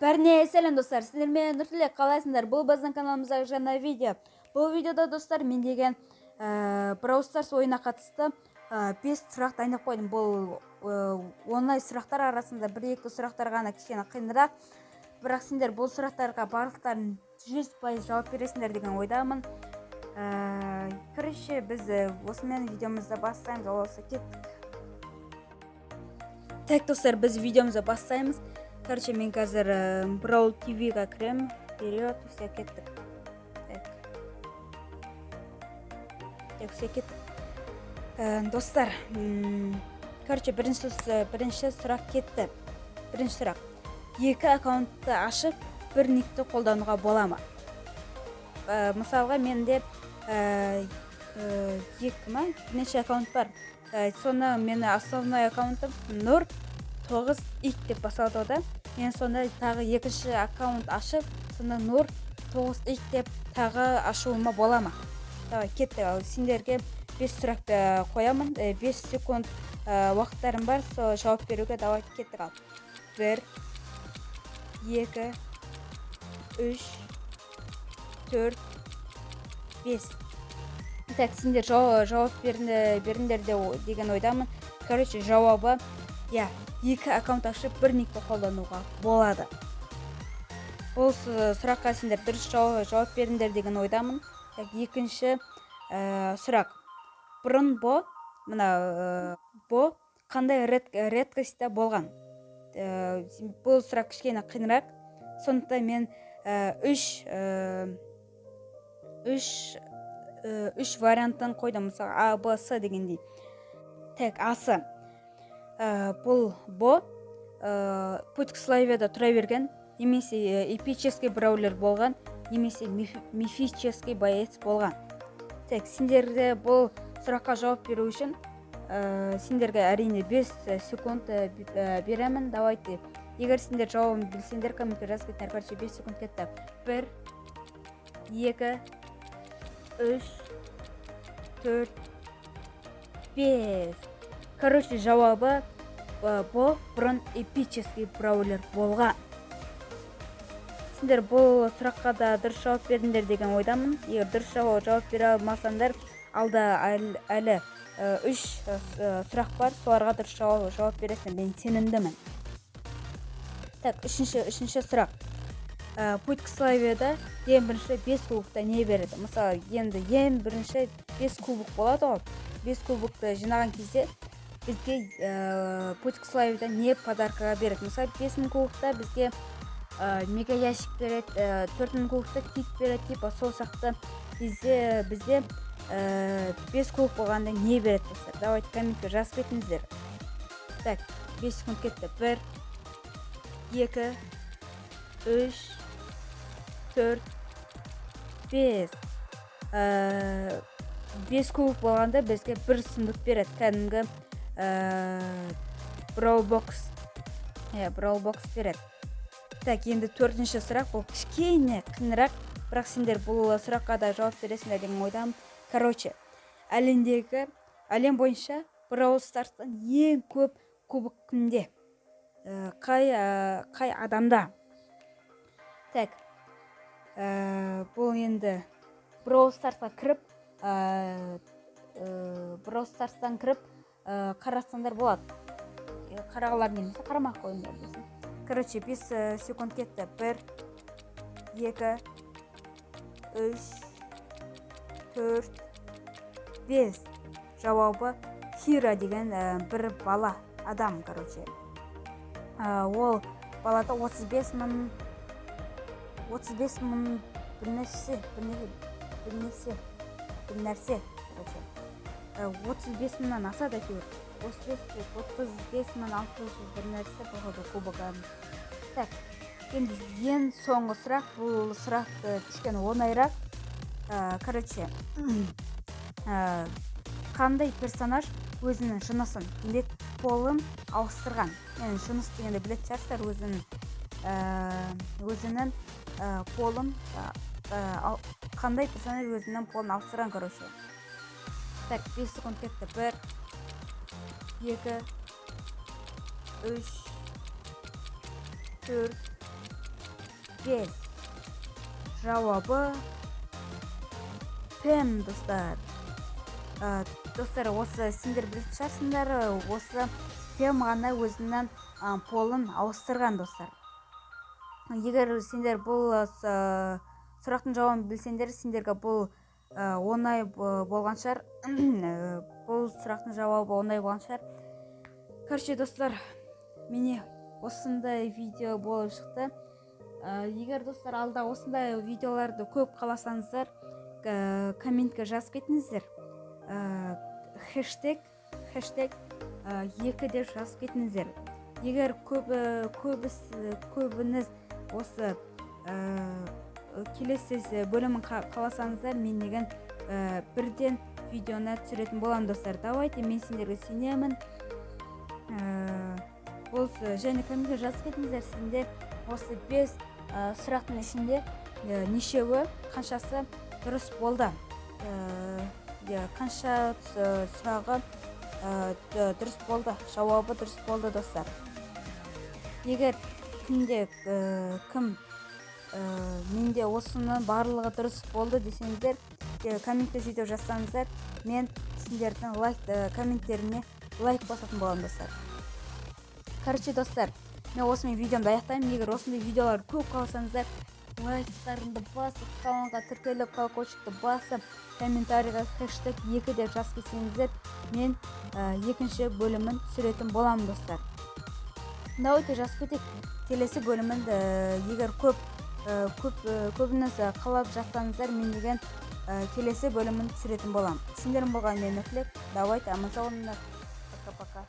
Бәріне сәлем достар, сіздермен Нұртілек қалайсыңдар? Бұл біздің каналымыздағы жаңа видео. Бұл видеода достар мен деген Brawl Stars ойына қатысты 5 сұрақ дайындап қойдым. Бұл онлайн сұрақтар арасында 1-2 сұрақтар ғана кішкене қиынырақ. Бірақ сендер бұл сұрақтарға барлықтарын 100% жауап бересіңдер деген ойдамын. Короче, біз осымен видеомызды бастаймыз. Олысы кеттік. Так, достар, біз видеомызды бастаймыз. Короче, мен қазір Brawl TV-ға кірем. Вперед, все кеттік. Так, все кеттік. Достар, короче, бірінші сұрақ кетті. Бірінші сұрақ. 2 аккаунтты ашып, бір никті қолдануға бола ма? Мысалға, менде бірнеше аккаунт бар. Соны мені основной аккаунтым Нұр 9ик деп басалды да. Мен сонда тағы екінші аккаунт ашып, сонда Нұр 9ик деп тағы ашуыма бола ма? Кетті. Сендерге 5 сұрақ қоямын. 5 секунд уақыттарым бар. Жауап беруге давай кеттік ал. 1, 2, 3, 4, 5. Так, сендер жауап беріңдер деген ойдамын. Короче, жауабы 2 аккаунт ашып, бір никті қолдануға болады. Бұл сұраққа сендер дұрыс жауап беріңдер деген ойдамын. Екінші сұрақ. Бұрын Бо қандай редкостьта болған? Бұл сұрақ кішкене қиынырақ. Сондықтан мен 3 варианттан қойдым. Мысалы, А, Б, С дегендей. Так, Асы. Бұл Бо путь к славеда тұра берген, немесе эпический браулер болған, немесе мифический боец болған. Так, сендерге бұл сұраққа жауап беру үшін сендерге әрине 5 секунд беремін. Давайте. Егер сендер жауабын білсеңдер, комментарий жазып кетіңдер. Короче, 5 секунд кетті. 1, 2, 3, 4, 5. Короче, жауабы Бо бұрын эпический браулер болған. Сендер бұл сұраққа да дұрыс жауап бердіңдер деген ойдамын. Егер дұрыс жауап бере алмасаңдар, алда әлі 3 сұрақ бар. Соларға дұрыс жауап бересіңдер. Мен сенімдімін. Так, үшінші сұрақ. Путь к славеда ең бірінші 5 кубокта не береді? Мысалы, енді ең бірінші 5 кубок болады ғой. 5 кубокты жинаған кезде бізге путь к славеда не подаркаға береді? Мысалы, 5000 кубокта бізге мега ящик береді, 4000 кубокта кит береді, типа сол сияқты бізде 5 кубок болғанда не береді? Давайте комментке жазып кетіңіздер. Так, 5 секунд кетті. 1, 2, 3, 4, 5. 5 кубок болғанда бізге бір сұмдық береді. Кәдімгі Brawl Box береді. Так, енді 4-ші сұрақ. Бұл кішкене қиынырақ, бірақ сендер бұл сұраққа да жауап бересіңдер деген ойдамын. Короче, әлем бойынша Brawl Stars'тан ең көп кубок кімде? Қай адамда? Так, бұл енді Brawl Stars'қа кіріп қарасаңдар болады. Қарағылар немесе қарамақ қойыңдар дейсің. Короче, 5 секунд кетті. 1, 2, 3, 4, 5. Жауабы Хира деген бір бала адам, короче. Ол балада 35 мың бір нәрсе, короче. 35 мыңнан асады әйтеуір. 35 мың 600 бір нәрсе болады кубогы. Так, енді ең соңғы сұрақ. Бұл сұрақ кішкене оңайырақ. Короче, қандай персонаж өзінің жынысын, демек полын ауыстырған? Мен жыныс дегенде білетін шығарсыздар, өзінің полын, қандай персонаж өзінің полын ауыстырған, короче. Так, 5 секунд кетті. 1, 2, 3, 4, Б. Жауабы пен, достар. Достар, осы сендер білетін шығарсыңдар, осы пем ғана өзінің полын ауыстырған, достар. Егер сендер бұл сұрақтың жауабын білсеңдер, сендерге бұл оңай болған шығар. Бұл сұрақтың жауабы оңай болған шығар. Короче, достар, міне осындай видео болып шықты. Егер достар алда осындай видеоларды көп қаласаңыздар, комментке жазып кетіңіздер. Хэштег 2 деп жазып кетіңіздер. Егер көбіңіз осы келесі бөлімін қаласаңыздар, мен деген бірден видеоны түсіретін боламын, достар. Давайте, мен сендерге сенемін. Және комментке жазып кетіңіздер, сендер осы 5 сұрақтың ішінде нешеуі, қаншасы дұрыс болды. Қанша сұрағы дұрыс болды, жауабы дұрыс болды, достар. Егер кім менде осының барлығы дұрыс болды десеңіздер, комментте сөйтіп жазсаңыздар, мен сендердің комменттеріне лайк басатын боламын, достар. Короче, достар, мен осымен видеомды аяқтаймын. Егер осындай видеолар көп қаласаңыздар, лайктарымды басып, каналға тіркеліп, колокольчикті басып, комментарийға хэштег 2 деп жазып кетсеңіздер, мен екінші бөлімін түсіретін боламын, достар. Давайте жазып кетейік. Келесі бөлімін егер көбіңіз қалап жатсаңыздар, мен деген келесі бөлімін түсіретін боламын. Сендердің болған мен Тілек. Давайте, аман сау болыңдар. Пока-пока.